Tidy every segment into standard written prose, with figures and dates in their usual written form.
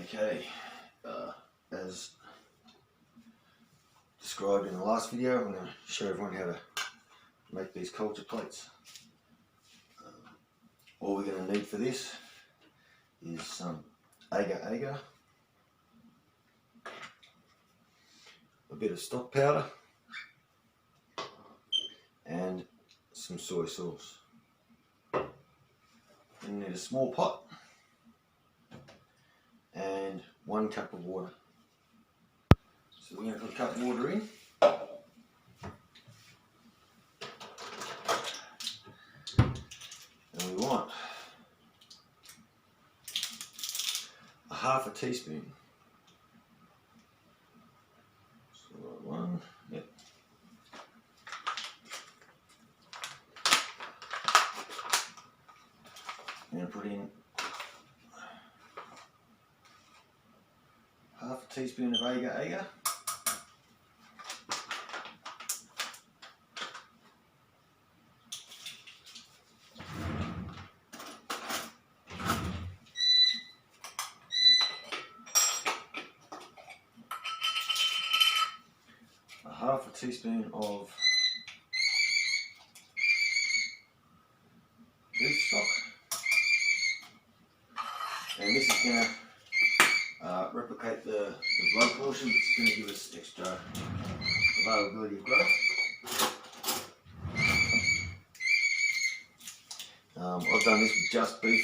Okay, as described in the last video, I'm going to show everyone how to make these culture plates. All we're going to need for this is some agar-agar, a bit of stock powder, and some soy sauce. You need a small pot and 1 cup of water. So we're going to put a cup of water in. And we want a half a teaspoon. So one, yep. I'm going to put in half a teaspoon of agar-agar. Half a teaspoon of beef stock, and this is going to replicate the blood portion. It's going to give us extra availability of growth. I've done this with just beef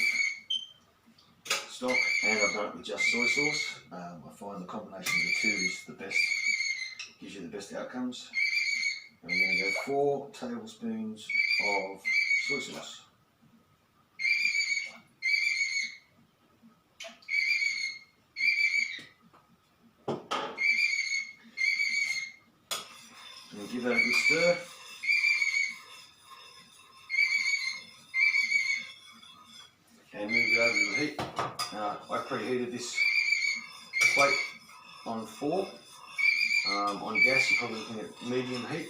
stock and I've done it with just soy sauce. I find the combination of the two is the best, gives you the best outcomes. And we're going to go 4 tablespoons of soy sauce. And give that a good stir. And move it over to the heat. I preheated this plate on 4. On gas you're probably looking at medium heat,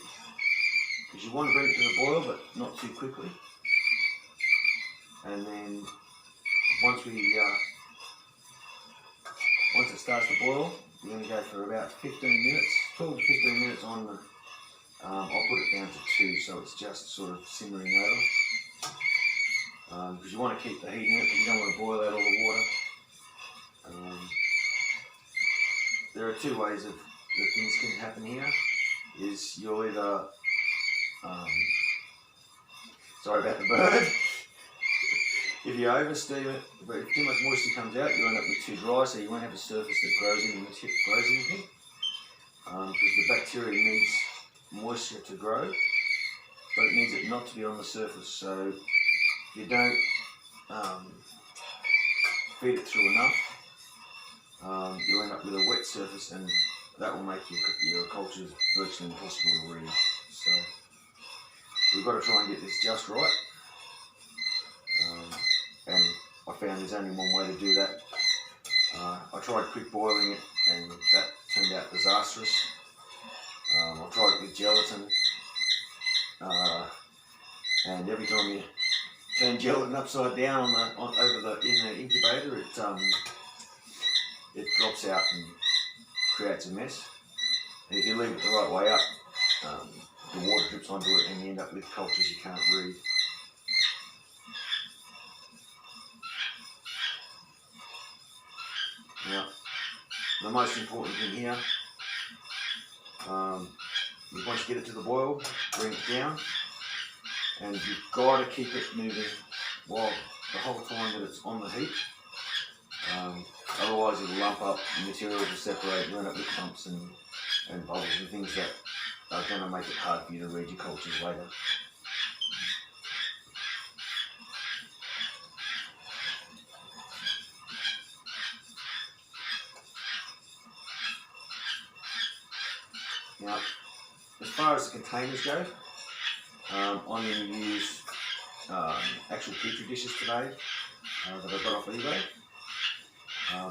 because you want to bring it to the boil but not too quickly. And then once it starts to boil, we're going to go for about 15 minutes, 12 to 15 minutes on the, I'll put it down to 2 so it's just sort of simmering over. Because you want to keep the heat in it, but you don't want to boil out all the water. There are 2 ways that things can happen here. Is you'll either, sorry about the bird, if you over steam it, but if too much moisture comes out, you'll end up with too dry, so you won't have a surface that grows anything. Because the bacteria needs moisture to grow, but it needs it not to be on the surface. So if you don't feed it through enough, you'll end up with a wet surface, and that will make your cultures virtually impossible to read. So we've got to try and get this just right. And I found there's only one way to do that. I tried quick boiling it, and that turned out disastrous. I tried it with gelatin, and every time you turn gelatin upside down in the incubator, it drops out and creates a mess. And if you leave it the right way up, the water drips onto it and you end up with cultures you can't read. Now, the most important thing here, once you get it to the boil, bring it down, and you've got to keep it moving while the whole time that it's on the heat. Otherwise it'll lump up, the material will separate, you end up with clumps and bubbles and things that are going to make it hard for you to read your cultures later. Now, as far as the containers go, I'm going to use actual petri dishes today that I got off eBay.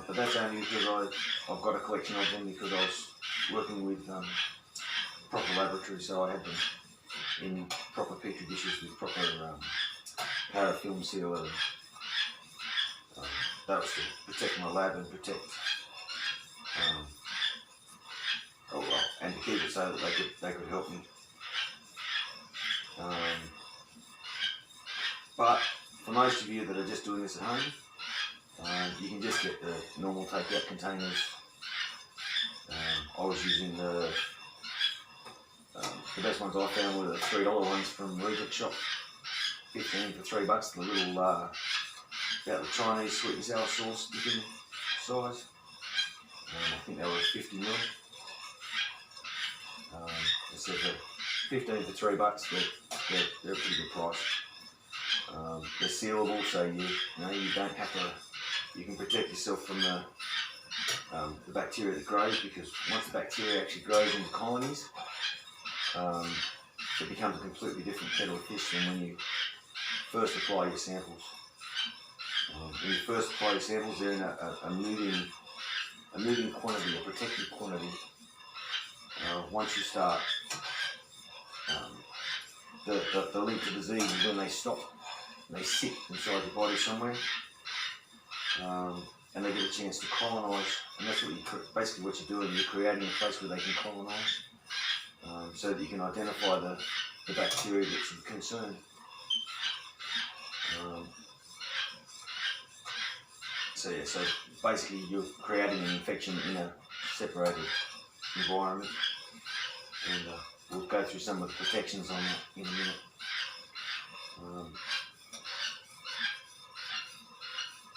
But that's only because I've got a collection of them because I was working with proper laboratory, so I had them in proper petri dishes with proper parafilm seal that was to protect my lab and protect, and to keep it so that they could help me. But for most of you that are just doing this at home, you can just get the normal take-out containers. I was using the best ones I found were the $3 ones from Reject Shop, 15 for $3. The little about the Chinese sweet and sour sauce dipping size. I think they were 50 ml. So for 15 for $3, they're a pretty good price. They're sealable, so you don't have to. You can protect yourself from the bacteria that grows, because once the bacteria actually grows into colonies, it becomes a completely different kettle of fish than when you first apply your samples. When you first apply your samples, they're in a moving quantity, a protected quantity. Once you start, the link to disease is when they stop, they sit inside your body somewhere, and they get a chance to colonise. And that's basically what you're doing. You're creating a place where they can colonise, so that you can identify the bacteria that's of concern. So basically you're creating an infection in a separated environment, and we'll go through some of the protections on that in a minute.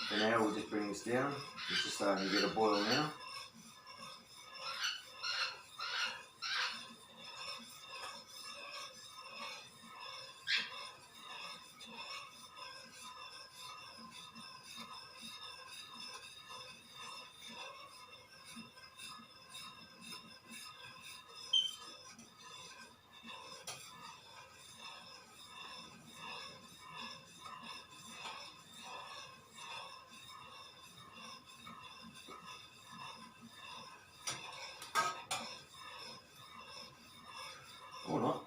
For now, we'll just bring this down. It's just starting to get a boil now. Or not.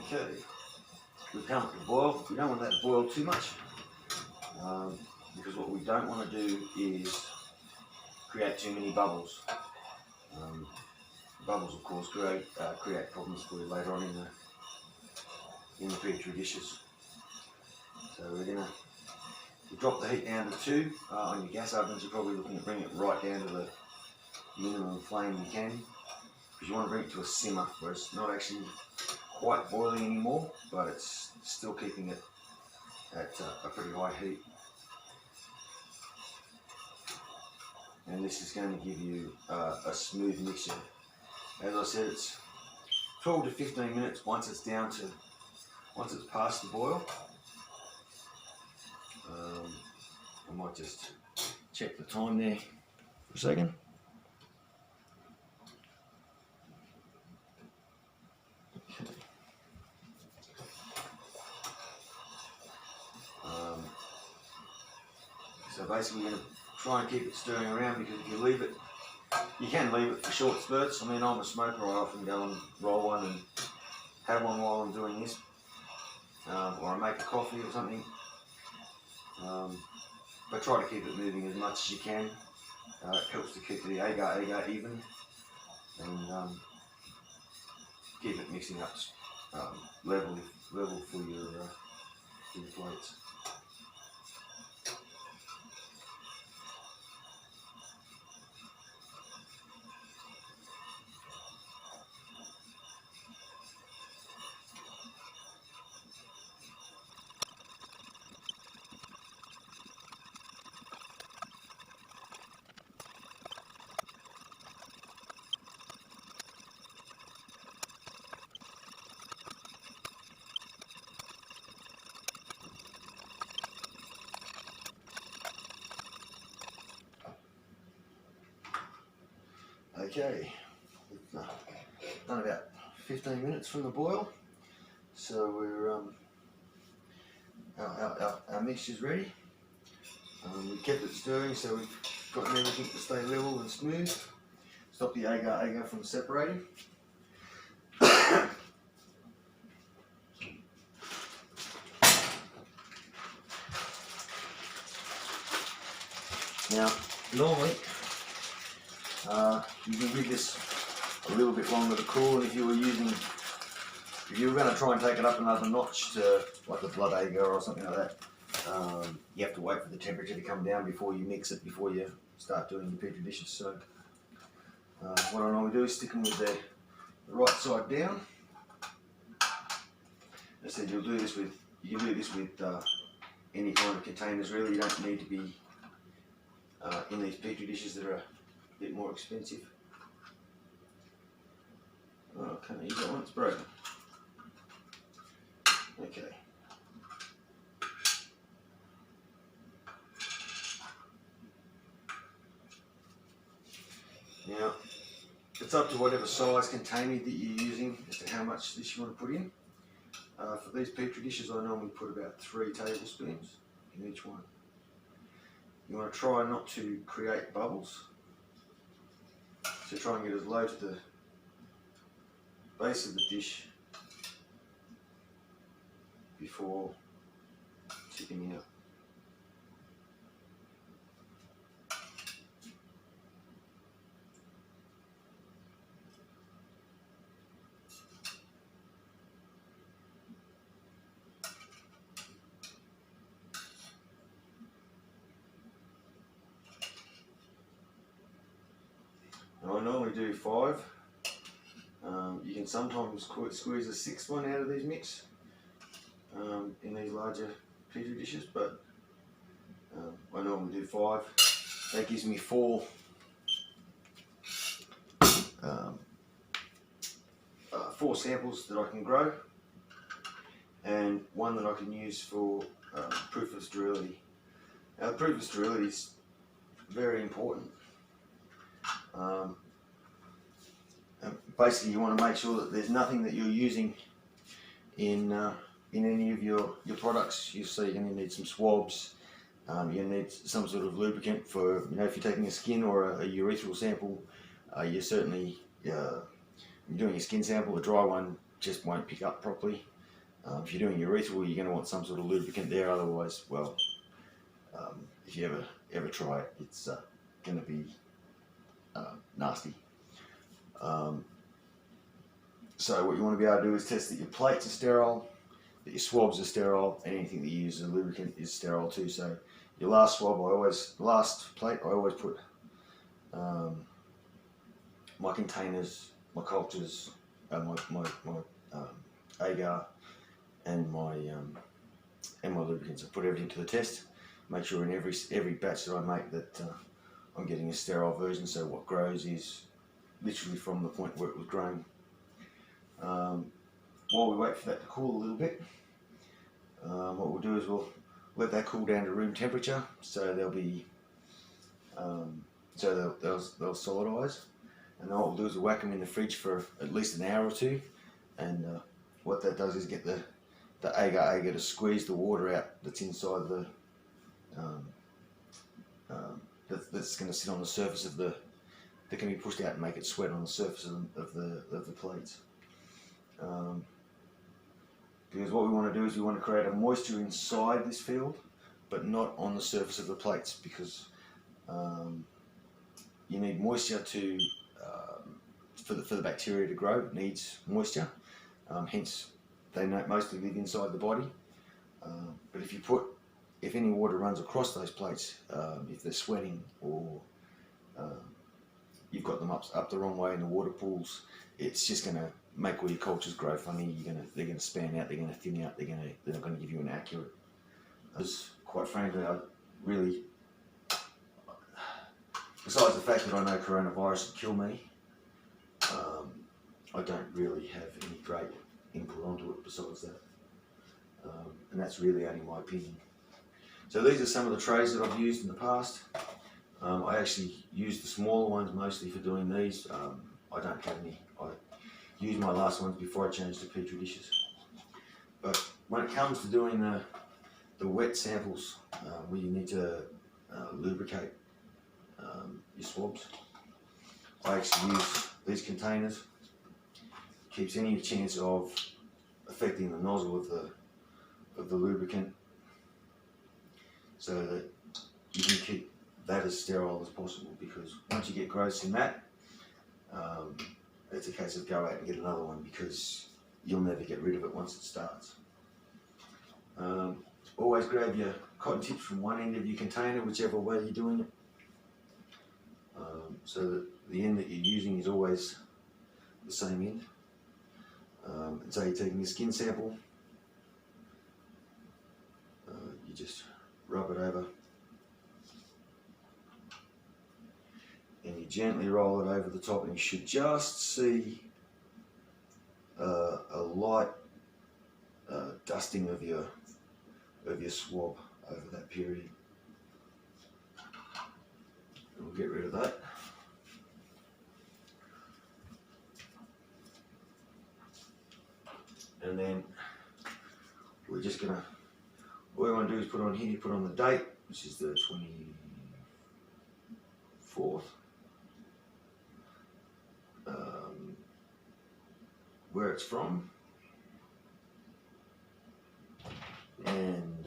Okay, we've come to the boil. We don't want that to boil too much, because what we don't want to do is create too many bubbles. Bubbles, of course, create problems for you later on in the petri dishes. So we're going to drop the heat down to 2. On your gas ovens, you're probably looking at bringing it right down to the minimum flame you can, because you want to bring it to a simmer where it's not actually quite boiling anymore, but it's still keeping it at a pretty high heat. And this is going to give you a smooth mixture. As I said, it's 12 to 15 minutes once it's past the boil. I might just check the time there for a second. So basically we're going to try and keep it stirring around, because if you leave it, you can leave it for short spurts. I mean, I'm a smoker, I often go and roll one and have one while I'm doing this, or I make a coffee or something. But try to keep it moving as much as you can. It helps to keep the agar even, and keep it mixing up level for your plates. Okay, we've done about 15 minutes from the boil, so we're our mixture's ready. We kept it stirring, so we've gotten everything to stay level and smooth. Stop the agar from separating. Now, normally, you can give this a little bit longer to cool, and if you were going to try and take it up another notch to like a blood agar or something like that, you have to wait for the temperature to come down before you mix it, before you start doing your petri dishes. So what I normally do is stick them with the right side down. As I said, you can do this with any kind of containers really. You don't need to be in these petri dishes that are a bit more expensive. Oh, can't use that one, it's broken. Okay. Now, it's up to whatever size container that you're using as to how much this you want to put in. For these petri dishes, I normally put about 3 tablespoons in each one. You want to try not to create bubbles. So try and get as low to the base of the dish before tipping out. Now I normally do 5. You can sometimes squeeze a 6th one out of these mix in these larger petri dishes, but I normally do 5. That gives me 4 samples that I can grow, and 1 that I can use for proof of sterility. Now, the proof of sterility is very important. Basically, you want to make sure that there's nothing that you're using in any of your products. So you're going to need some swabs. You need some sort of lubricant for, if you're taking a skin or a urethral sample. You certainly, you're doing a skin sample, a dry one just won't pick up properly. If you're doing urethral, you're going to want some sort of lubricant there. Otherwise, well, if you ever try it, it's going to be nasty. So what you want to be able to do is test that your plates are sterile, that your swabs are sterile, and anything that you use as a lubricant is sterile too. So your last swab, last plate, I always put my containers, my cultures, my agar, and my lubricants. I put everything to the test. Make sure in every batch that I make that I'm getting a sterile version. So what grows is literally from the point where it was grown. While we wait for that to cool a little bit, what we'll do is we'll let that cool down to room temperature, so they'll be they'll solidise. And then what we'll do is we'll whack them in the fridge for at least an hour or 2, and what that does is get the agar to squeeze the water out that's inside that's going to sit on the surface of the, that can be pushed out and make it sweat on the surface of the plates. Because what we want to do is we want to create a moisture inside this field, but not on the surface of the plates, because you need moisture to for the bacteria to grow. It needs moisture, hence they mostly live inside the body. But if any water runs across those plates, if they're sweating or you've got them up the wrong way in the water pools, it's just going to make all your cultures grow funny. They're going to span out, they're going to thin out, they're not going to give you an accurate. Because quite frankly, I really, besides the fact that I know coronavirus would kill me, I don't really have any great input onto it besides that. And that's really only my opinion. So these are some of the trays that I've used in the past. I actually use the smaller ones mostly for doing these. I don't have any. I used my last ones before I changed to Petri dishes. But when it comes to doing the wet samples, where you need to lubricate your swabs, I actually use these containers. Keeps any chance of affecting the nozzle of the lubricant, so that you can keep that as sterile as possible, because once you get growths in that, it's a case of go out and get another one, because you'll never get rid of it once it starts. Always grab your cotton tips from one end of your container, whichever way you're doing it, so that the end that you're using is always the same end. And so you're taking your skin sample, you just rub it over and you gently roll it over the top, and you should just see a light dusting of your swab over that period. And we'll get rid of that. And then we're just gonna, all we want to do is put on here, you put on the date, which is the 24th. Where it's from, and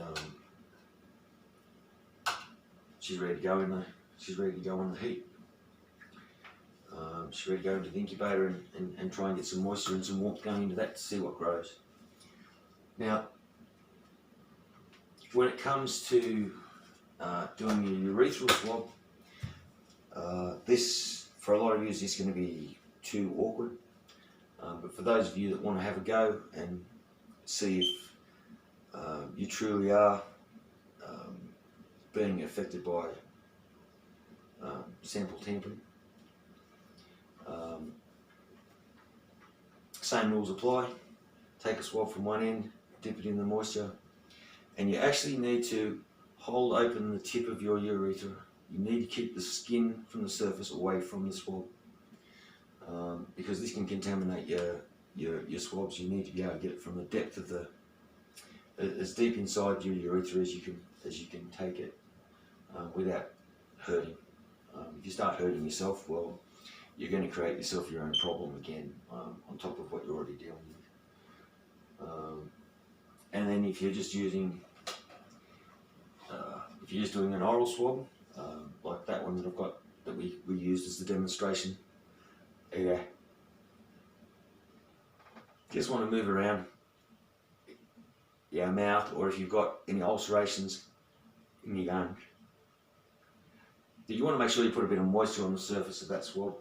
she's ready to go in she's ready to go on the heat. She's ready to go into the incubator and try and get some moisture and some warmth going into that to see what grows. Now, when it comes to doing your urethral swab, this, for a lot of you, is just going to be too awkward. But for those of you that want to have a go and see if you truly are being affected by sample tampering, same rules apply. Take a swab from one end, dip it in the moisture, and you actually need to hold open the tip of your urethra. You need to keep the skin from the surface away from the swab, because this can contaminate your swabs. You need to be able to get it from the depth of as deep inside your urethra as you can take it, without hurting. If you start hurting yourself, well, you're going to create yourself your own problem again, on top of what you're already dealing with. And then if you're just using, if you're just doing an oral swab, like that one that I've got, that we used as the demonstration, yeah, just want to move around your mouth, or if you've got any ulcerations in your gums, you want to make sure you put a bit of moisture on the surface of that swab.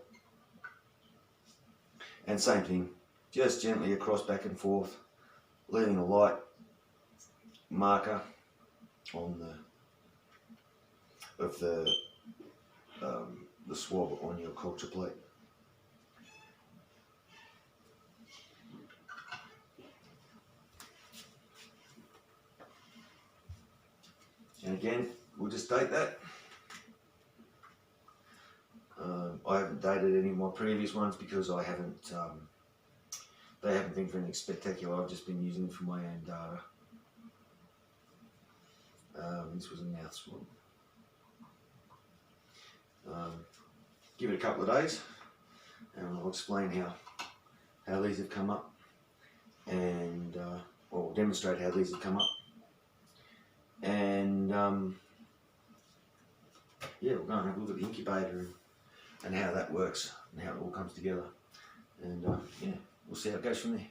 And same thing, just gently across back and forth, leaving a light marker on the swab on your culture plate. And again, we'll just date that. I haven't dated any of my previous ones because I haven't, they haven't been for anything spectacular. I've just been using them for my own data. This was a mouth swab. give it a couple of days, and I'll explain how these have come up, and or demonstrate how these have come up, and yeah, we'll go and have a look at the incubator and how that works and how it all comes together, and yeah, we'll see how it goes from there.